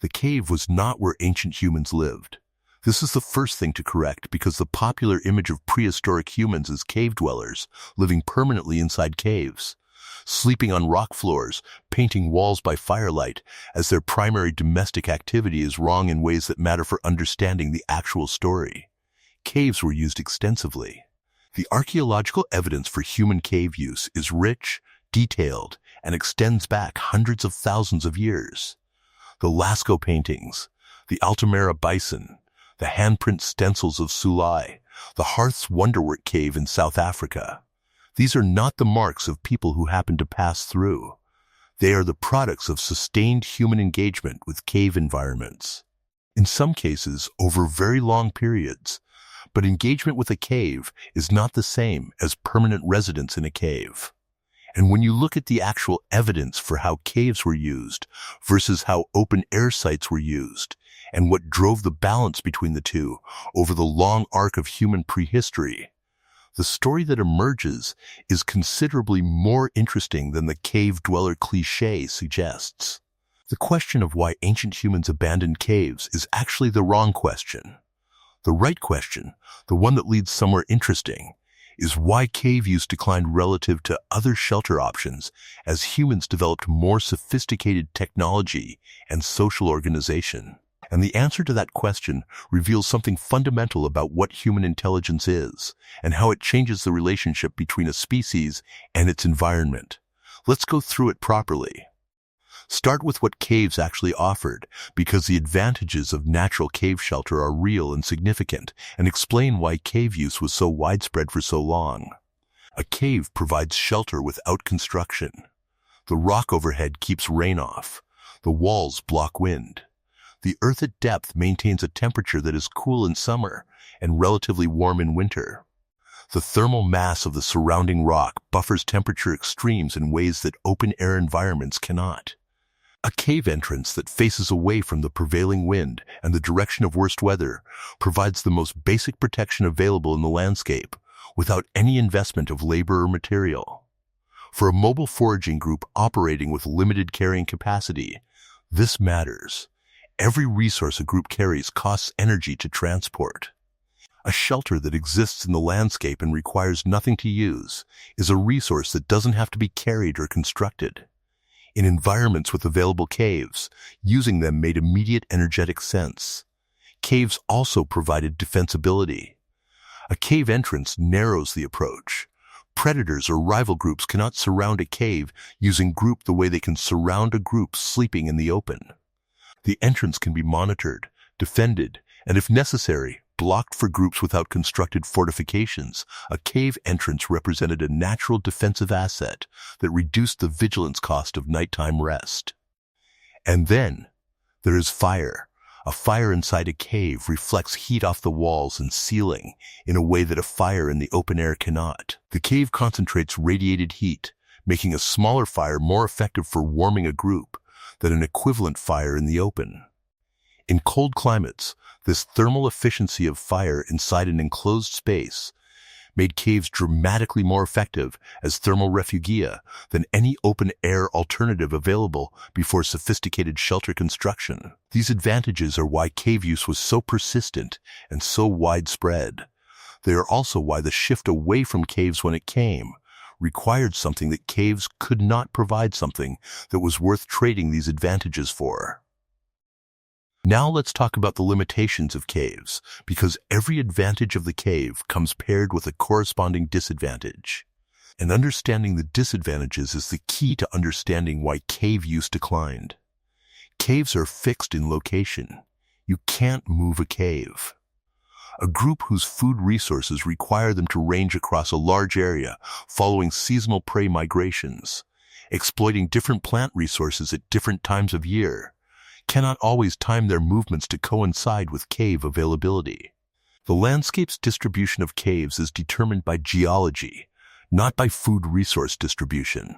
The cave was not where ancient humans lived. This is the first thing to correct because the popular image of prehistoric humans as cave dwellers, living permanently inside caves, sleeping on rock floors, painting walls by firelight, as their primary domestic activity is wrong in ways that matter for understanding the actual story. Caves were used extensively. The archaeological evidence for human cave use is rich, detailed, and extends back hundreds of thousands of years. The Lascaux paintings, the Altamira bison, the handprint stencils of Sulai, the Hearth's Wonderwork cave in South Africa. These are not the marks of people who happened to pass through. They are the products of sustained human engagement with cave environments. In some cases, over very long periods, but engagement with a cave is not the same as permanent residence in a cave. And when you look at the actual evidence for how caves were used versus how open-air sites were used, and what drove the balance between the two over the long arc of human prehistory, the story that emerges is considerably more interesting than the cave dweller cliché suggests. The question of why ancient humans abandoned caves is actually the wrong question. The right question, the one that leads somewhere interesting, is why cave use declined relative to other shelter options as humans developed more sophisticated technology and social organization. And the answer to that question reveals something fundamental about what human intelligence is and how it changes the relationship between a species and its environment. Let's go through it properly. Start with what caves actually offered, because the advantages of natural cave shelter are real and significant, and explain why cave use was so widespread for so long. A cave provides shelter without construction. The rock overhead keeps rain off. The walls block wind. The earth at depth maintains a temperature that is cool in summer and relatively warm in winter. The thermal mass of the surrounding rock buffers temperature extremes in ways that open-air environments cannot. A cave entrance that faces away from the prevailing wind and the direction of worst weather provides the most basic protection available in the landscape without any investment of labor or material. For a mobile foraging group operating with limited carrying capacity, this matters. Every resource a group carries costs energy to transport. A shelter that exists in the landscape and requires nothing to use is a resource that doesn't have to be carried or constructed. In environments with available caves, using them made immediate energetic sense. Caves also provided defensibility. A cave entrance narrows the approach. Predators or rival groups cannot surround a cave using group the way they can surround a group sleeping in the open. The entrance can be monitored, defended, and if necessary, blocked for groups without constructed fortifications. A cave entrance represented a natural defensive asset that reduced the vigilance cost of nighttime rest. And then, there is fire. A fire inside a cave reflects heat off the walls and ceiling in a way that a fire in the open air cannot. The cave concentrates radiated heat, making a smaller fire more effective for warming a group than an equivalent fire in the open. In cold climates, this thermal efficiency of fire inside an enclosed space made caves dramatically more effective as thermal refugia than any open-air alternative available before sophisticated shelter construction. These advantages are why cave use was so persistent and so widespread. They are also why the shift away from caves when it came required something that caves could not provide, something that was worth trading these advantages for. Now let's talk about the limitations of caves, because every advantage of the cave comes paired with a corresponding disadvantage. And understanding the disadvantages is the key to understanding why cave use declined. Caves are fixed in location. You can't move a cave. A group whose food resources require them to range across a large area following seasonal prey migrations, exploiting different plant resources at different times of year, cannot always time their movements to coincide with cave availability. The landscape's distribution of caves is determined by geology, not by food resource distribution.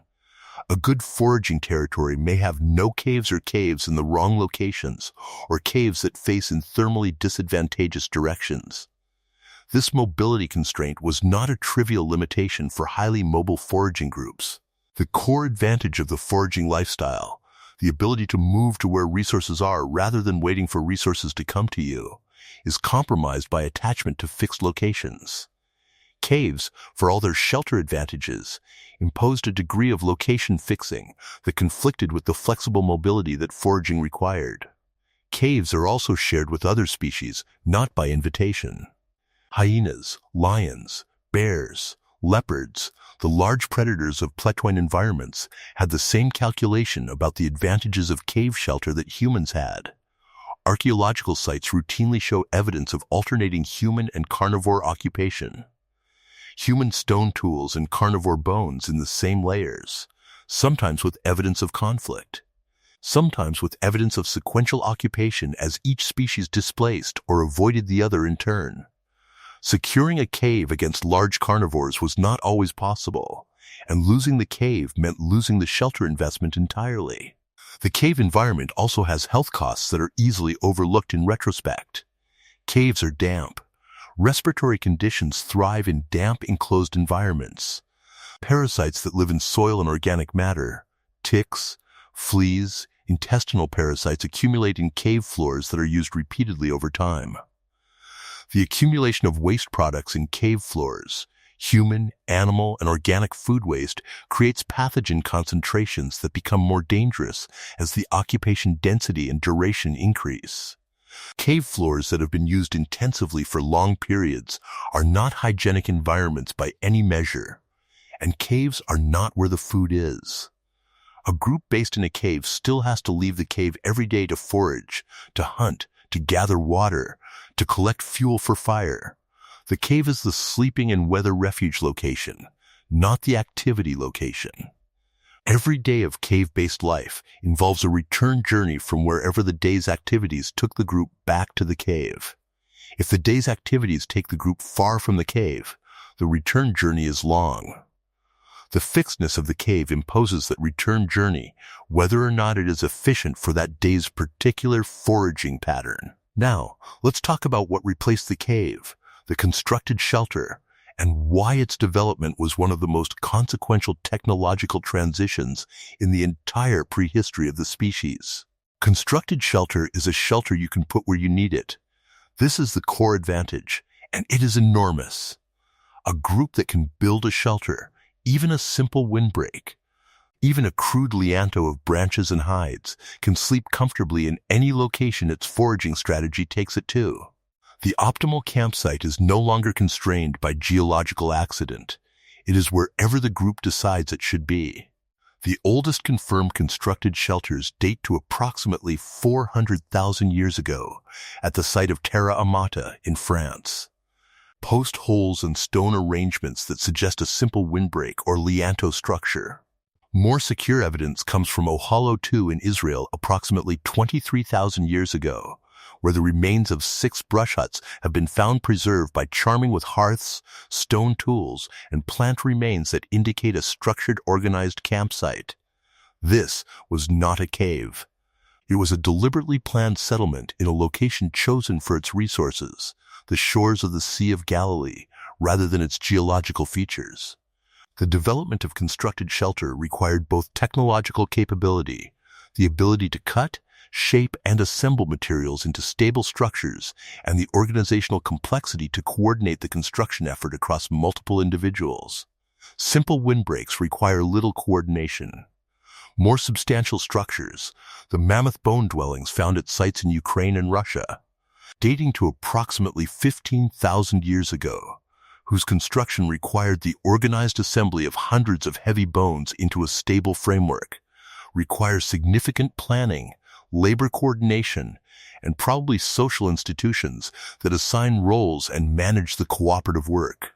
A good foraging territory may have no caves or caves in the wrong locations, or caves that face in thermally disadvantageous directions. This mobility constraint was not a trivial limitation for highly mobile foraging groups. The core advantage of the foraging lifestyle, The ability to move to where resources are rather than waiting for resources to come to you is compromised by attachment to fixed locations. Caves, for all their shelter advantages, imposed a degree of location fixing that conflicted with the flexible mobility that foraging required. Caves are also shared with other species, not by invitation. Hyenas, lions, bears, leopards, the large predators of pletoin environments, had the same calculation about the advantages of cave shelter that humans had. Archaeological sites routinely show evidence of alternating human and carnivore occupation. Human stone tools and carnivore bones in the same layers, sometimes with evidence of conflict, sometimes with evidence of sequential occupation as each species displaced or avoided the other in turn. Securing a cave against large carnivores was not always possible, and losing the cave meant losing the shelter investment entirely. The cave environment also has health costs that are easily overlooked in retrospect. Caves are damp. Respiratory conditions thrive in damp, enclosed environments. Parasites that live in soil and organic matter, ticks, fleas, intestinal parasites accumulate in cave floors that are used repeatedly over time. The accumulation of waste products in cave floors, human, animal, and organic food waste, creates pathogen concentrations that become more dangerous as the occupation density and duration increase. Cave floors that have been used intensively for long periods are not hygienic environments by any measure, and caves are not where the food is. A group based in a cave still has to leave the cave every day to forage, to hunt, to gather water, to collect fuel for fire. The cave is the sleeping and weather refuge location, not the activity location. Every day of cave-based life involves a return journey from wherever the day's activities took the group back to the cave. If the day's activities take the group far from the cave, the return journey is long. The fixedness of the cave imposes that return journey, whether or not it is efficient for that day's particular foraging pattern. Now, let's talk about what replaced the cave, the constructed shelter, and why its development was one of the most consequential technological transitions in the entire prehistory of the species. Constructed shelter is a shelter you can put where you need it. This is the core advantage, and it is enormous. A group that can build a shelter, even a simple windbreak, even a crude lianto of branches and hides, can sleep comfortably in any location its foraging strategy takes it to. The optimal campsite is no longer constrained by geological accident. It is wherever the group decides it should be. The oldest confirmed constructed shelters date to approximately 400,000 years ago at the site of Terra Amata in France. Post holes and stone arrangements that suggest a simple windbreak or lianto structure. More secure evidence comes from Ohalo II in Israel approximately 23,000 years ago, where the remains of 6 brush huts have been found preserved by charming with hearths, stone tools, and plant remains that indicate a structured, organized campsite. This was not a cave. It was a deliberately planned settlement in a location chosen for its resources, the shores of the Sea of Galilee, rather than its geological features. The development of constructed shelter required both technological capability, the ability to cut, shape, and assemble materials into stable structures, and the organizational complexity to coordinate the construction effort across multiple individuals. Simple windbreaks require little coordination. More substantial structures, the mammoth bone dwellings found at sites in Ukraine and Russia, dating to approximately 15,000 years ago, whose construction required the organized assembly of hundreds of heavy bones into a stable framework, require significant planning, labor coordination, and probably social institutions that assign roles and manage the cooperative work.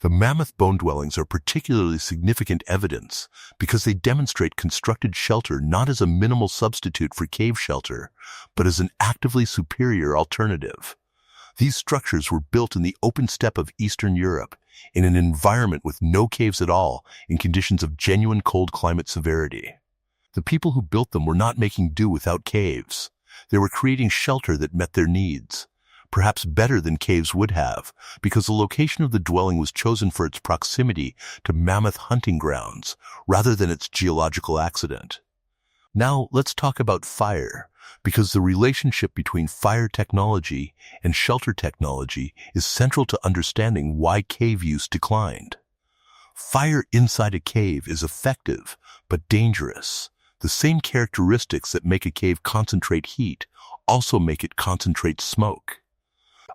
The mammoth bone dwellings are particularly significant evidence because they demonstrate constructed shelter not as a minimal substitute for cave shelter, but as an actively superior alternative. These structures were built in the open steppe of Eastern Europe, in an environment with no caves at all, in conditions of genuine cold climate severity. The people who built them were not making do without caves. They were creating shelter that met their needs, perhaps better than caves would have, because the location of the dwelling was chosen for its proximity to mammoth hunting grounds, rather than its geological accident. Now let's talk about fire, because the relationship between fire technology and shelter technology is central to understanding why cave use declined. Fire inside a cave is effective, but dangerous. The same characteristics that make a cave concentrate heat also make it concentrate smoke.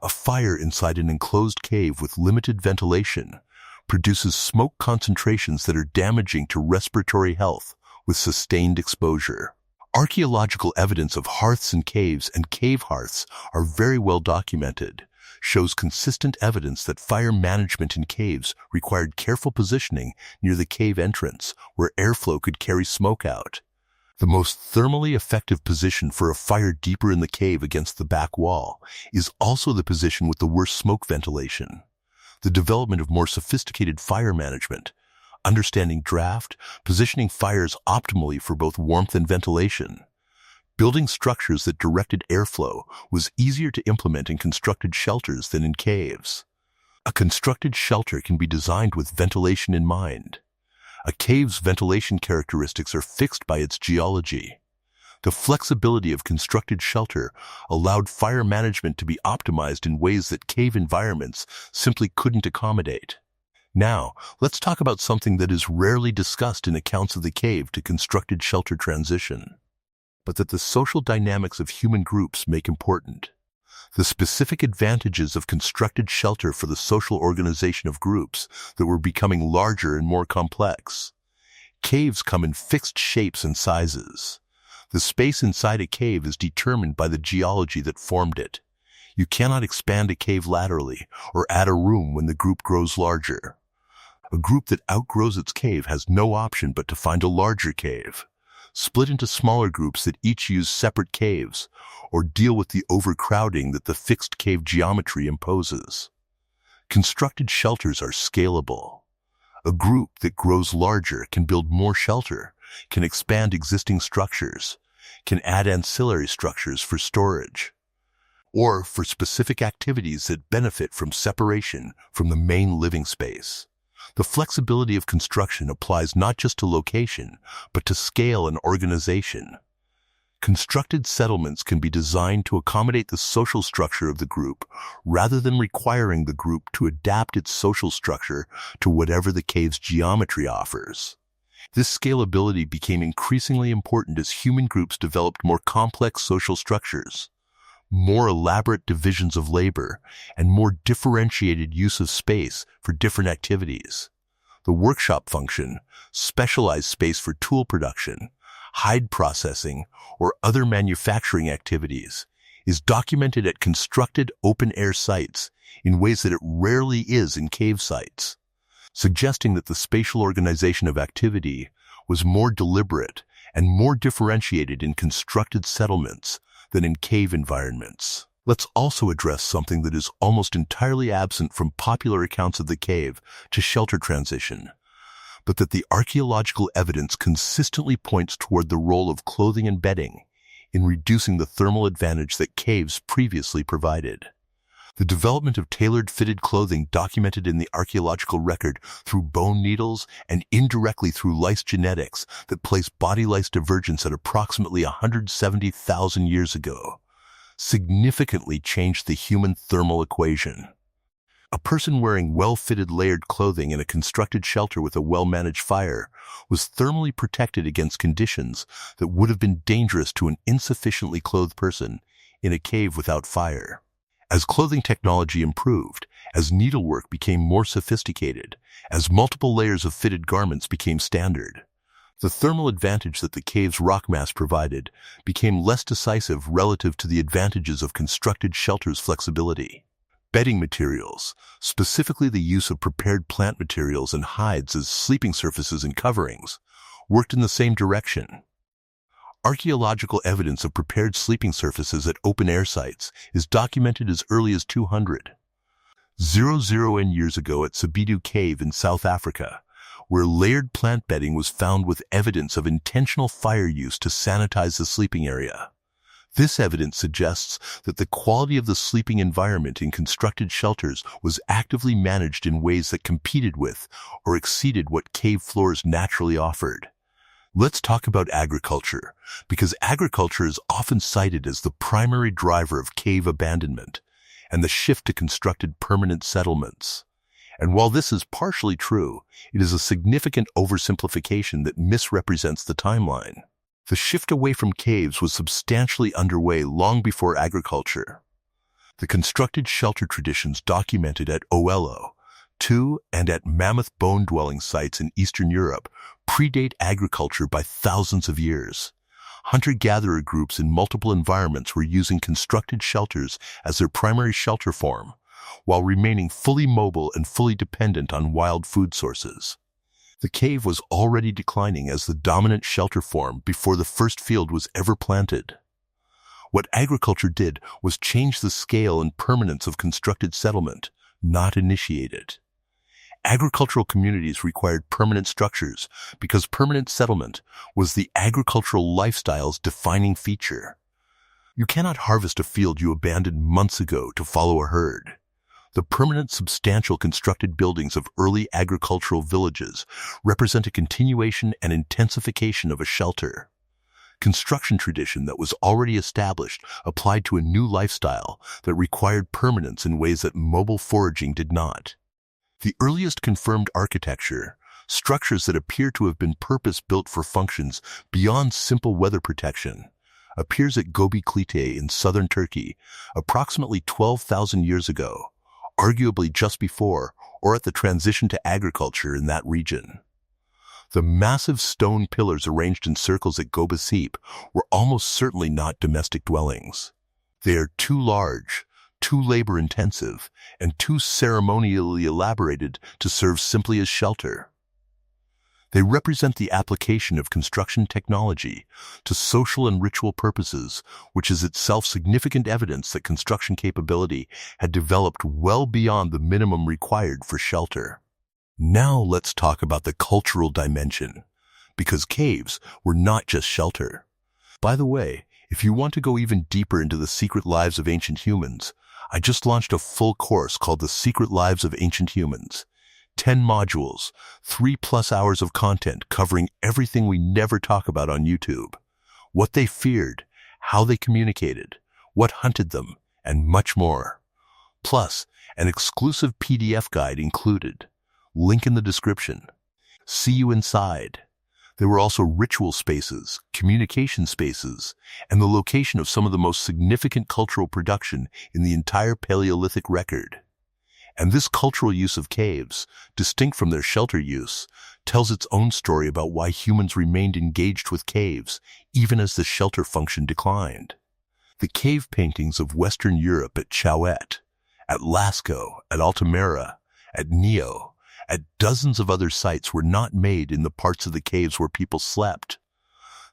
A fire inside an enclosed cave with limited ventilation produces smoke concentrations that are damaging to respiratory health with sustained exposure. Archaeological evidence of hearths in caves and cave hearths are very well documented, shows consistent evidence that fire management in caves required careful positioning near the cave entrance where airflow could carry smoke out. The most thermally effective position for a fire deeper in the cave against the back wall is also the position with the worst smoke ventilation. The development of more sophisticated fire management, understanding draft, positioning fires optimally for both warmth and ventilation, building structures that directed airflow was easier to implement in constructed shelters than in caves. A constructed shelter can be designed with ventilation in mind. A cave's ventilation characteristics are fixed by its geology. The flexibility of constructed shelter allowed fire management to be optimized in ways that cave environments simply couldn't accommodate. Now, let's talk about something that is rarely discussed in accounts of the cave to constructed shelter transition, but that the social dynamics of human groups make important. The specific advantages of constructed shelter for the social organization of groups that were becoming larger and more complex. Caves come in fixed shapes and sizes. The space inside a cave is determined by the geology that formed it. You cannot expand a cave laterally or add a room when the group grows larger. A group that outgrows its cave has no option but to find a larger cave, split into smaller groups that each use separate caves, or deal with the overcrowding that the fixed cave geometry imposes. Constructed shelters are scalable. A group that grows larger can build more shelter, can expand existing structures, can add ancillary structures for storage, or for specific activities that benefit from separation from the main living space. The flexibility of construction applies not just to location, but to scale and organization. Constructed settlements can be designed to accommodate the social structure of the group rather than requiring the group to adapt its social structure to whatever the cave's geometry offers. This scalability became increasingly important as human groups developed more complex social structures, more elaborate divisions of labor, and more differentiated use of space for different activities. The workshop function, specialized space for tool production, hide processing, or other manufacturing activities, is documented at constructed open-air sites in ways that it rarely is in cave sites, suggesting that the spatial organization of activity was more deliberate and more differentiated in constructed settlements than in cave environments. Let's also address something that is almost entirely absent from popular accounts of the cave to shelter transition, but that the archaeological evidence consistently points toward the role of clothing and bedding in reducing the thermal advantage that caves previously provided. The development of tailored fitted clothing documented in the archaeological record through bone needles and indirectly through lice genetics that place body lice divergence at approximately 170,000 years ago significantly changed the human thermal equation. A person wearing well-fitted layered clothing in a constructed shelter with a well-managed fire was thermally protected against conditions that would have been dangerous to an insufficiently clothed person in a cave without fire. As clothing technology improved, as needlework became more sophisticated, as multiple layers of fitted garments became standard, the thermal advantage that the cave's rock mass provided became less decisive relative to the advantages of constructed shelters' flexibility. Bedding materials, specifically the use of prepared plant materials and hides as sleeping surfaces and coverings, worked in the same direction. Archaeological evidence of prepared sleeping surfaces at open-air sites is documented as early as 200 years ago at Sabidu Cave in South Africa, where layered plant bedding was found with evidence of intentional fire use to sanitize the sleeping area. This evidence suggests that the quality of the sleeping environment in constructed shelters was actively managed in ways that competed with or exceeded what cave floors naturally offered. Let's talk about agriculture, because agriculture is often cited as the primary driver of cave abandonment and the shift to constructed permanent settlements. And while this is partially true, it is a significant oversimplification that misrepresents the timeline. The shift away from caves was substantially underway long before agriculture. The constructed shelter traditions documented at Oelo, II, and at mammoth bone-dwelling sites in Eastern Europe predate agriculture by thousands of years. Hunter-gatherer groups in multiple environments were using constructed shelters as their primary shelter form, while remaining fully mobile and fully dependent on wild food sources. The cave was already declining as the dominant shelter form before the first field was ever planted. What agriculture did was change the scale and permanence of constructed settlement, not initiate it. Agricultural communities required permanent structures because permanent settlement was the agricultural lifestyle's defining feature. You cannot harvest a field you abandoned months ago to follow a herd. The permanent, substantial constructed buildings of early agricultural villages represent a continuation and intensification of a shelter. Construction tradition that was already established applied to a new lifestyle that required permanence in ways that mobile foraging did not. The earliest confirmed architecture, structures that appear to have been purpose-built for functions beyond simple weather protection, appears at Göbekli Tepe in southern Turkey, approximately 12,000 years ago, arguably just before or at the transition to agriculture in that region. The massive stone pillars arranged in circles at Göbekli Tepe were almost certainly not domestic dwellings. They are too large, too labor-intensive, and too ceremonially elaborated to serve simply as shelter. They represent the application of construction technology to social and ritual purposes, which is itself significant evidence that construction capability had developed well beyond the minimum required for shelter. Now let's talk about the cultural dimension, because caves were not just shelter. By the way, if you want to go even deeper into the secret lives of ancient humans, I just launched a full course called The Secret Lives of Ancient Humans. 10 modules, 3+ hours of content covering everything we never talk about on YouTube. What they feared, how they communicated, what hunted them, and much more. Plus, an exclusive PDF guide included. Link in the description. See you inside. There were also ritual spaces, communication spaces, and the location of some of the most significant cultural production in the entire Paleolithic record. And this cultural use of caves, distinct from their shelter use, tells its own story about why humans remained engaged with caves, even as the shelter function declined. The cave paintings of Western Europe at Chauvet, at Lascaux, at Altamira, at Neo, at dozens of other sites were not made in the parts of the caves where people slept.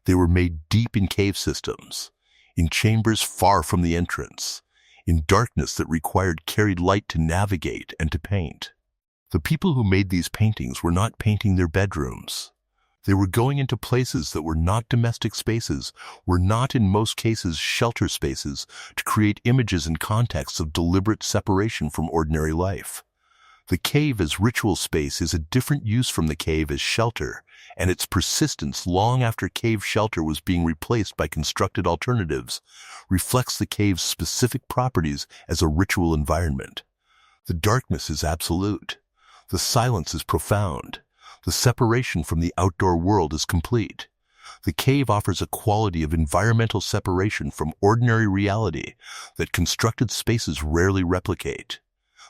They were made deep in cave systems, in chambers far from the entrance, in darkness that required carried light to navigate and to paint. The people who made these paintings were not painting their bedrooms. They were going into places that were not domestic spaces, were not in most cases shelter spaces, to create images and contexts of deliberate separation from ordinary life. The cave as ritual space is a different use from the cave as shelter, and its persistence long after cave shelter was being replaced by constructed alternatives reflects the cave's specific properties as a ritual environment. The darkness is absolute. The silence is profound. The separation from the outdoor world is complete. The cave offers a quality of environmental separation from ordinary reality that constructed spaces rarely replicate.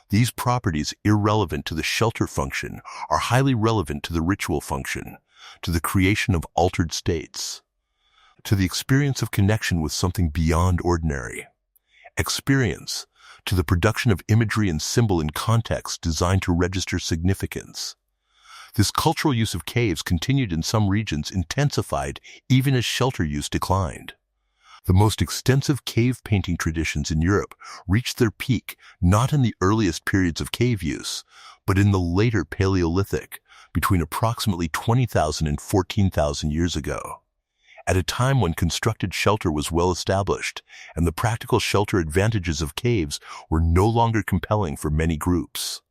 These properties, irrelevant to the shelter function, are highly relevant to the ritual function, to the creation of altered states, to the experience of connection with something beyond ordinary. Experience, to the production of imagery and symbol in context designed to register significance. This cultural use of caves continued in some regions, intensified even as shelter use declined. The most extensive cave painting traditions in Europe reached their peak not in the earliest periods of cave use, but in the later Paleolithic, between approximately 20,000 and 14,000 years ago. At a time when constructed shelter was well established, and the practical shelter advantages of caves were no longer compelling for many groups.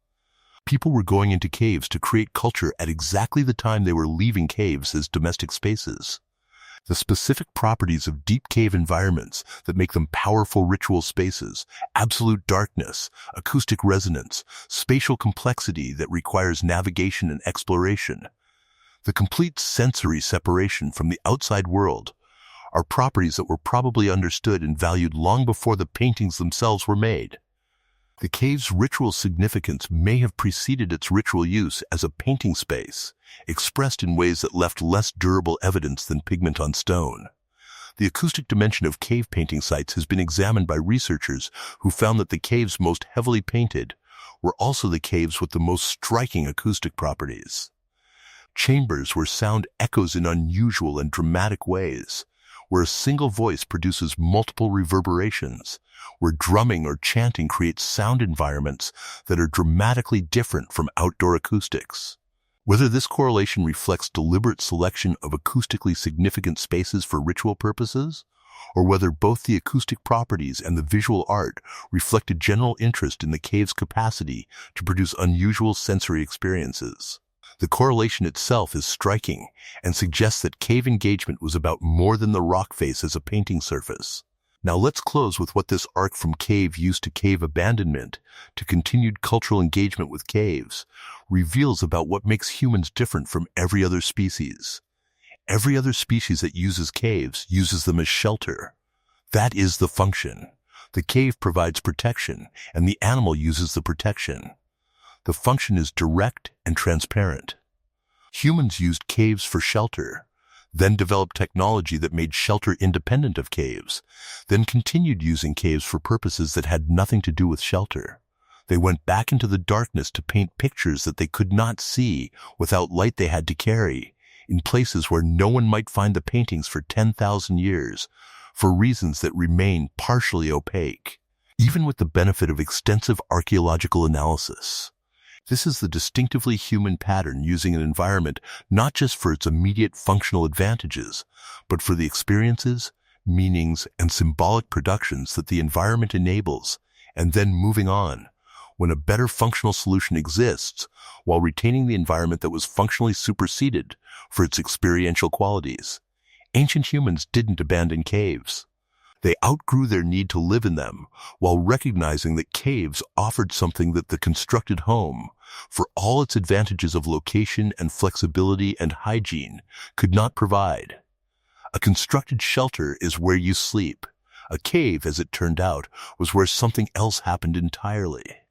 People were going into caves to create culture at exactly the time they were leaving caves as domestic spaces. The specific properties of deep cave environments that make them powerful ritual spaces, absolute darkness, acoustic resonance, spatial complexity that requires navigation and exploration, the complete sensory separation from the outside world, are properties that were probably understood and valued long before the paintings themselves were made. The cave's ritual significance may have preceded its ritual use as a painting space, expressed in ways that left less durable evidence than pigment on stone. The acoustic dimension of cave painting sites has been examined by researchers who found that the caves most heavily painted were also the caves with the most striking acoustic properties. Chambers where sound echoes in unusual and dramatic ways, where a single voice produces multiple reverberations, where drumming or chanting creates sound environments that are dramatically different from outdoor acoustics. Whether this correlation reflects deliberate selection of acoustically significant spaces for ritual purposes, or whether both the acoustic properties and the visual art reflect a general interest in the cave's capacity to produce unusual sensory experiences. The correlation itself is striking and suggests that cave engagement was about more than the rock face as a painting surface. Now let's close with what this arc from cave use to cave abandonment to continued cultural engagement with caves reveals about what makes humans different from every other species. Every other species that uses caves uses them as shelter. That is the function. The cave provides protection, and the animal uses the protection. The function is direct and transparent. Humans used caves for shelter, then developed technology that made shelter independent of caves, then continued using caves for purposes that had nothing to do with shelter. They went back into the darkness to paint pictures that they could not see without light they had to carry, in places where no one might find the paintings for 10,000 years, for reasons that remain partially opaque, even with the benefit of extensive archaeological analysis. This is the distinctively human pattern using an environment not just for its immediate functional advantages, but for the experiences, meanings, and symbolic productions that the environment enables, and then moving on, when a better functional solution exists, while retaining the environment that was functionally superseded for its experiential qualities. Ancient humans didn't abandon caves. They outgrew their need to live in them, while recognizing that caves offered something that the constructed home, for all its advantages of location and flexibility and hygiene, could not provide. A constructed shelter is where you sleep. A cave, as it turned out, was where something else happened entirely.